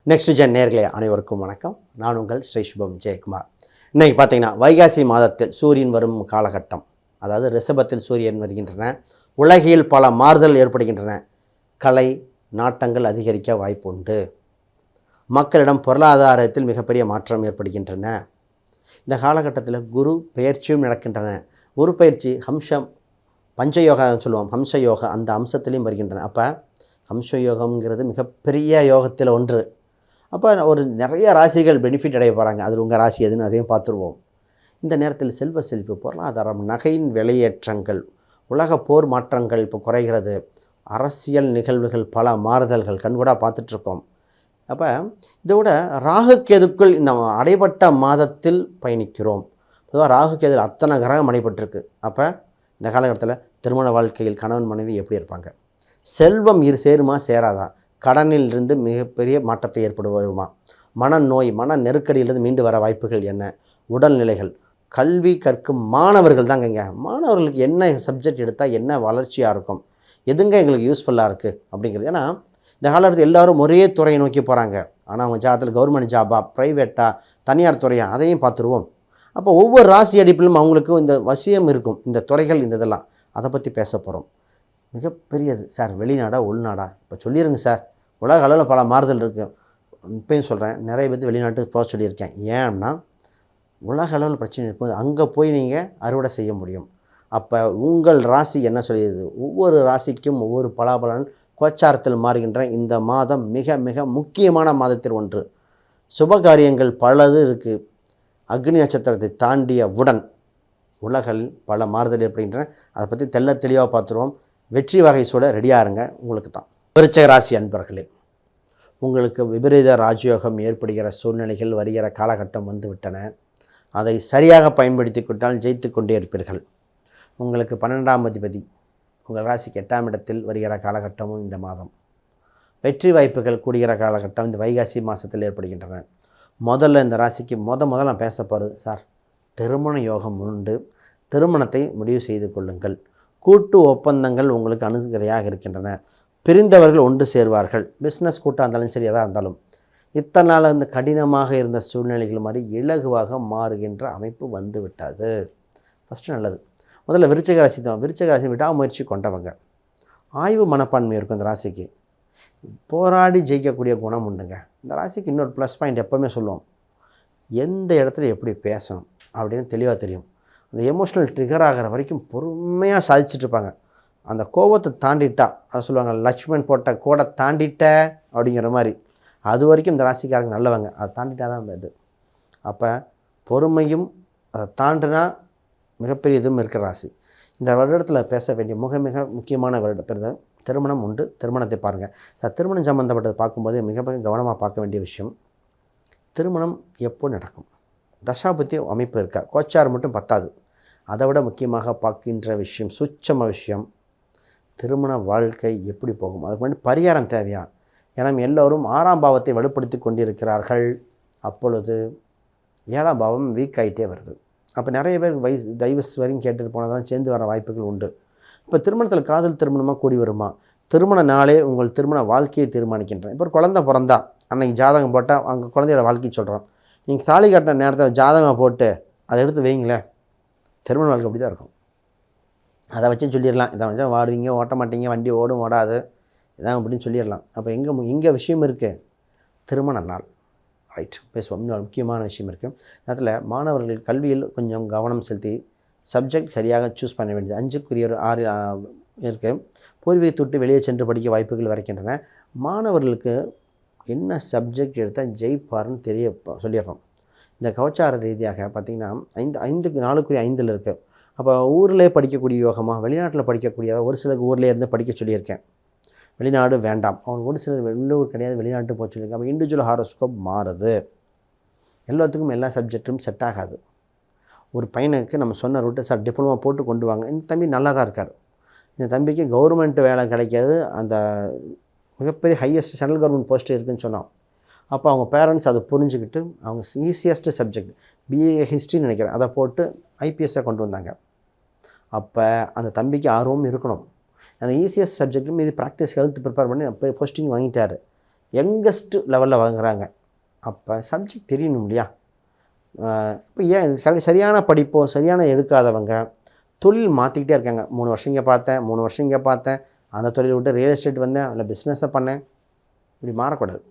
Next gen நேயர்களே அனைவருக்கும் வணக்கம். நான் உங்கள் ஸ்ரீ சுபம் ஜெயக்குமார். இன்றைக்கி பார்த்தீங்கன்னா வைகாசி மாதத்தில் சூரியன் வரும் காலகட்டம், அதாவது ரிஷபத்தில் சூரியன் வருகின்றன. உலகில் பல மாறுதல் ஏற்படுகின்றன. கலை நாட்டங்கள் அதிகரிக்க வாய்ப்புண்டு. மக்களிடம் பொருளாதாரத்தில் மிகப்பெரிய மாற்றம் ஏற்படுகின்றன. இந்த காலகட்டத்தில் குரு பெயர்ச்சியும் நடக்கின்றன. குரு பயிற்சி ஹம்சம் பஞ்சயோகா சொல்லுவோம், ஹம்ச யோகா அந்த அம்சத்திலையும் வருகின்றன. அப்போ ஹம்ச யோகம்ங்கிறது மிகப்பெரிய யோகத்தில் ஒன்று. அப்போ ஒரு நிறைய ராசிகள் பெனிஃபிட் அடைய போகிறாங்க. அதில் உங்கள் ராசி எதுன்னு அதையும் பார்த்துருவோம். இந்த நேரத்தில் செல்வ செழிப்பு, பொருளாதாரம், நகையின் விலையேற்றங்கள், உலக போர் மாற்றங்கள் இப்போ குறைகிறது. அரசியல் நிகழ்வுகள் பல மாறுதல்கள் கண்கூடாக பார்த்துட்ருக்கோம். அப்போ இதோட ராகு கேதுக்குள் இந்த அடைபட்ட மாதத்தில் பயணிக்கிறோம். பொதுவாக ராகு கேது அத்தனை கிரகம் அடைபட்டிருக்கு. அப்போ இந்த காலகட்டத்தில் திருமண வாழ்க்கையில் கணவன் மனைவி எப்படி இருப்பாங்க? செல்வம் சேருமா சேராதா? கடனில் இருந்து மிகப்பெரிய மாற்றத்தை ஏற்படுமா? மனநோய், மன நெருக்கடியிலிருந்து மீண்டு வர வாய்ப்புகள் என்ன? உடல்நிலைகள், கல்வி கற்கும் மாணவர்கள் தாங்க. மாணவர்களுக்கு என்ன சப்ஜெக்ட் எடுத்தால் என்ன வளர்ச்சியாக இருக்கும், எதுங்க எங்களுக்கு யூஸ்ஃபுல்லாக இருக்குது அப்படிங்கிறது. ஏன்னா இந்த காலத்தில் எல்லோரும் ஒரே துறையை நோக்கி போகிறாங்க. ஆனால் அவங்க ஜாதத்தில் கவர்மெண்ட் ஜாபா, ப்ரைவேட்டாக, தனியார் துறையா, அதையும் பார்த்துருவோம். அப்போ ஒவ்வொரு ராசி அடிப்பிலும் அவங்களுக்கு இந்த வசியம் இருக்கும், இந்த துறைகள், இந்த இதெல்லாம் அதை பற்றி பேச போகிறோம். மிகப்பெரியது சார். வெளிநாடா உள்நாடா இப்போ சொல்லிடுங்க சார். உலக அளவில் பல மாறுதல் இருக்குது. இப்போயும் சொல்கிறேன், நிறைய பேர் வெளிநாட்டுக்கு போக சொல்லியிருக்கேன். ஏன்னா உலக அளவில் பிரச்சனை இருக்கும்போது அங்கே போய் நீங்கள் அறுவடை செய்ய முடியும். அப்போ உங்கள் ராசி என்ன சொல்லிடுது? ஒவ்வொரு ராசிக்கும் ஒவ்வொரு பலாபலன் கோச்சாரத்தில் மாறுகின்ற இந்த மாதம் மிக மிக முக்கியமான மாதத்தில் ஒன்று. சுபகாரியங்கள் பலது இருக்குது. அக்னி நட்சத்திரத்தை தாண்டியவுடன் உலகில் பல மாறுதல் ஏற்படுகின்றன. அதை பற்றி தெளிவாக பார்த்துருவோம். வெற்றி வகை சூட ரெடியாக இருங்க. உங்களுக்கு தான் விருச்சிக ராசி அன்பர்களே, உங்களுக்கு விபரீத ராஜயோகம் ஏற்படுகிற சூழ்நிலைகள் வருகிற காலகட்டம் வந்துவிட்டன. அதை சரியாக பயன்படுத்தி கொண்டால் ஜெயித்து கொண்டே இருப்பீர்கள். உங்களுக்கு 12ஆம் அதிபதி உங்கள் ராசிக்கு 8ஆம் இடத்தில் வருகிற காலகட்டமும் இந்த மாதம். வெற்றி வாய்ப்புகள் கூடுகிற காலகட்டம் இந்த வைகாசி மாதத்தில் ஏற்படுகின்றன. முதல்ல இந்த ராசிக்கு முதல்ல நான் பேச போகிறது சார், திருமண யோகம் உண்டு. திருமணத்தை முடிவு செய்து கொள்ளுங்கள். கூட்டு ஒப்பந்தங்கள் உங்களுக்கு அணுகுறையாக இருக்கின்றன. பிரிந்தவர்கள் ஒன்று சேர்வார்கள். பிஸ்னஸ் கூட்டாக இருந்தாலும் சரி, எதாக இருந்தாலும் இத்தனை நாள் இந்த கடினமாக இருந்த சூழ்நிலைகள் மாதிரி இலகுவாக மாறுகின்ற அமைப்பு வந்து விட்டது. ஃபஸ்ட்டு நல்லது. முதல்ல விருச்சிக ராசி தான். விருச்சிக ராசி விடாமுயற்சி கொண்டவங்க, ஆய்வு மனப்பான்மை இருக்கும் இந்த ராசிக்கு. போராடி ஜெயிக்கக்கூடிய குணம் உண்டுங்க இந்த ராசிக்கு. இன்னொரு ப்ளஸ் பாயிண்ட் எப்போவுமே சொல்லுவோம், எந்த இடத்துல எப்படி பேசணும் அப்படின்னு தெளிவாக தெரியும். அந்த எமோஷ்னல் ட்ரிகர் ஆகிற வரைக்கும் பொறுமையாக சாதிச்சுட்ருப்பாங்க. அந்த கோபத்தை தாண்டிட்டா, அதை சொல்லுவாங்க லட்சுமணன் போட்ட கோடை தாண்டிட்ட அப்படிங்கிற மாதிரி, அது வரைக்கும் இந்த ராசிக்காரங்க நல்லவங்க. அதை தாண்டிட்டா தான் இது. அப்போ பொறுமையும் அதை தாண்டினா மிகப்பெரிய இதுவும் இருக்கிற ராசி. இந்த வருடத்தில் பேச வேண்டிய மிக முக்கியமான வருடம் திருமணம் உண்டு. திருமணத்தை பாருங்கள் சார். திருமணம் சம்மந்தப்பட்டது பார்க்கும்போது மிக கவனமாக பார்க்க வேண்டிய விஷயம், திருமணம் எப்போ நடக்கும், தசாபுத்தி அமைப்பு இருக்கா, கோச்சாரம் மட்டும் பத்தாது. அதை விட முக்கியமாக பார்க்கின்ற விஷயம், சூட்சம விஷயம், திருமண வாழ்க்கை எப்படி போகும், அதுக்கு முன்னாடி பரிகாரம் தேவையா. ஏன்னா எல்லோரும் 6ஆம் பாவத்தை வலுப்படுத்தி கொண்டிருக்கிறார்கள். அப்பொழுது 7ஆம் பாவம் வீக் ஆகிட்டே வருது. அப்போ நிறைய பேர் டைவர்ஸ் வரையும் கேட்டுட்டு போனதான் சேர்ந்து வர வாய்ப்புகள் உண்டு. இப்போ திருமணத்தில் காதல் திருமணமாக கூடி வருமா? திருமண நாளே உங்கள் திருமண வாழ்க்கையை தீர்மானிக்கின்றேன். இப்போ ஒரு குழந்தை பிறந்தா அன்றைக்கி ஜாதகம் போட்டால் அங்கே குழந்தையோட வாழ்க்கை சொல்கிறோம். நீங்கள் தாலி கட்டின நேரத்தை ஜாதகம் போட்டு அதை எடுத்து வைங்களேன், திருமண வாழ்க்கை அப்படி தான் இருக்கும். அதை வச்சு சொல்லிடலாம், இதை வச்சா வாடுவீங்க, ஓட்ட மாட்டீங்க, வண்டி ஓடும் ஓடாது, இதான் அப்படின்னு சொல்லிடலாம். அப்போ எங்கே விஷயம் இருக்குது? திருமண நாள். ரைட், பேசுவோம். இன்னொரு முக்கியமான விஷயம் இருக்குது. நேரத்தில் மாணவர்கள் கல்வியில் கொஞ்சம் கவனம் செலுத்தி சப்ஜெக்ட் சரியாக சூஸ் பண்ண வேண்டியது. 5க்குரிய 6 இருக்குது. பூர்வீகத்தை விட்டு வெளியே சென்று படிக்க வாய்ப்புகள் வரைக்கின்றன. மாணவர்களுக்கு என்ன சப்ஜெக்ட் எடுத்தால் ஜெயிப்பார்னு சொல்லிடுறோம். இந்த கவச்சார ரீதியாக பார்த்திங்கன்னா 5க்கு 4க்குரிய 5 இருக்குது. அப்போ ஊரில் படிக்கக்கூடிய யோகமாக, வெளிநாட்டில் படிக்கக்கூடியதாக ஒரு சிலருக்கு ஊரில் இருந்து படிக்க சொல்லியிருக்கேன். வெளிநாடு வேண்டாம், அவங்க ஒரு சிலர் உள்ளூர் கிடையாது வெளிநாட்டு போக சொல்லியிருக்கேன். அப்போ இண்டிவிஜுவல் ஹாரோஸ்கோப் மாறுது. எல்லாத்துக்கும் எல்லா சப்ஜெக்டும் செட் ஆகாது. ஒரு பையனுக்கு நம்ம சொன்ன ரூட்டு சார் டிப்ளமா போட்டு கொண்டு வாங்க, இந்த தம்பி நல்லா தான் இருக்கார், இந்த தம்பிக்கு கவர்மெண்ட் வேலை கிடைக்காது, அந்த மிகப்பெரிய ஹையஸ்ட் சென்ட்ரல் கவர்மெண்ட் போஸ்ட்டு இருக்குதுன்னு சொன்னோம். அப்போ அவங்க பேரண்ட்ஸ் அதை புரிஞ்சுக்கிட்டு அவங்க ஈஸியஸ்ட்டு சப்ஜெக்ட் பிஏ ஹிஸ்ட்ரின்னு நினைக்கிறேன், அதை போட்டு ஐபிஎஸ்ஸாக கொண்டு வந்தாங்க. அப்போ அந்த தம்பிக்கு ஆர்வம் இருக்கணும். அந்த ஈஸியஸ்ட் சப்ஜெக்ட்டும் இது ப்ராக்டிஸ் ஹெல்த் ப்ரிப்பேர் பண்ணி போஸ்டிங் வாங்கிட்டார். யங்கஸ்ட்டு லெவலில் வாங்குகிறாங்க. அப்போ சப்ஜெக்ட் தெரியணும் இல்லையா? இப்போ ஏன் சரியான படிப்போ சரியான எடுக்காதவங்க தொழில் மாற்றிக்கிட்டே இருக்காங்க. 3 வருஷம் இங்கே பார்த்தேன், 3 வருஷம் இங்கே பார்த்தேன், அந்த தொழில் விட்டு ரியல் எஸ்டேட் வந்தேன், இல்லை பிஸ்னஸை பண்ணேன். இப்படி மாறக்கூடாது.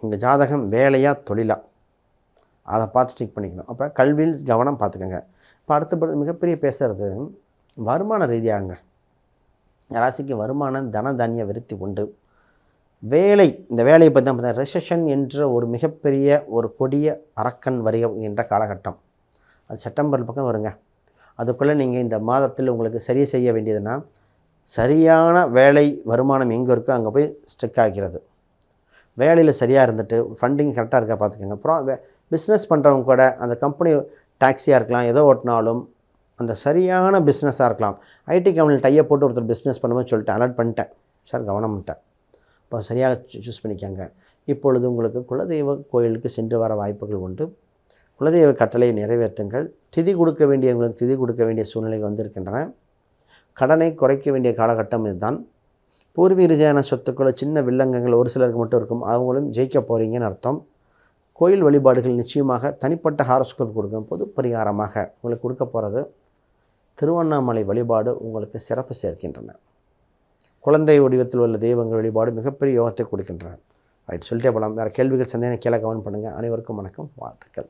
உங்கள் ஜாதகம் வேலையா தொழிலா அதை பார்த்து ஸ்டிக் பண்ணிக்கணும். அப்போ கல்வியில் கவனம் பார்த்துக்கோங்க. இப்போ அடுத்தபடி மிகப்பெரிய பேசுகிறது வருமான ரீதியாகுங்க. ராசிக்கு வருமானம் தன தானிய விருத்தி உண்டு. வேலை, இந்த வேலையை பற்றி தான் பார்த்தா ரெசெஷன் என்ற ஒரு மிகப்பெரிய ஒரு கொடிய அரக்கன் வருகின்ற காலகட்டம். அது செப்டம்பர் பக்கம் வருங்க. அதுக்குள்ளே நீங்கள் இந்த மாதத்தில் உங்களுக்கு சரி செய்ய வேண்டியதுன்னா, சரியான வேலை வருமானம் எங்கே இருக்கோ அங்கே போய் ஸ்டிக் ஆகிறது. வேலையில் சரியாக இருந்துட்டு ஃபண்டிங் கரெக்டாக இருக்கா பார்த்துக்கோங்க. அப்புறம் பிஸ்னஸ் பண்ணுறவங்க கூட அந்த கம்பெனி டாக்ஸியாக இருக்கலாம், ஏதோ ஓட்டினாலும் அந்த சரியான பிஸ்னஸாக இருக்கலாம். ஐடி கம்பெனியில் டையை போட்டு ஒருத்தர் பிஸ்னஸ் பண்ணும்போது சொல்லிட்டு அலர்ட் பண்ணிட்டேன் சார், கவனம்ட்டேன். இப்போ சரியாக சூஸ் பண்ணிக்கோங்க. இப்பொழுது உங்களுக்கு குலதெய்வ கோயிலுக்கு சென்று வர வாய்ப்புகள் உண்டு. குலதெய்வ கட்டளையை நிறைவேற்றுங்கள். திதி கொடுக்க வேண்டியவங்களுக்கு திதி கொடுக்க வேண்டிய சூழ்நிலைகள் வந்திருக்கின்றன. கடனை குறைக்க வேண்டிய காலகட்டம் இதுதான். பூர்வீக ரீதியான சொத்துக்களை சின்ன வில்லங்கங்கள் ஒரு சிலருக்கு மட்டும் இருக்கும், அவங்களும் ஜெயிக்க போகிறீங்கன்னு அர்த்தம். கோயில் வழிபாடுகள் நிச்சயமாக தனிப்பட்ட ஹாரோஸ்கோப் கொடுக்கும். பொது பரிகாரமாக உங்களுக்கு கொடுக்க போகிறது திருவண்ணாமலை வழிபாடு உங்களுக்கு சிறப்பு சேர்க்கின்றன. குழந்தை வடிவத்தில் உள்ள தெய்வங்கள் வழிபாடு மிகப்பெரிய யோகத்தை கொடுக்கின்றன. ரைட், சொல்லிட்டே போகலாம். வேறு கேள்விகள் சந்தேகம் கீழே கமெண்ட் பண்ணுங்கள். அனைவருக்கும் வணக்கம், வாழ்த்துக்கள்.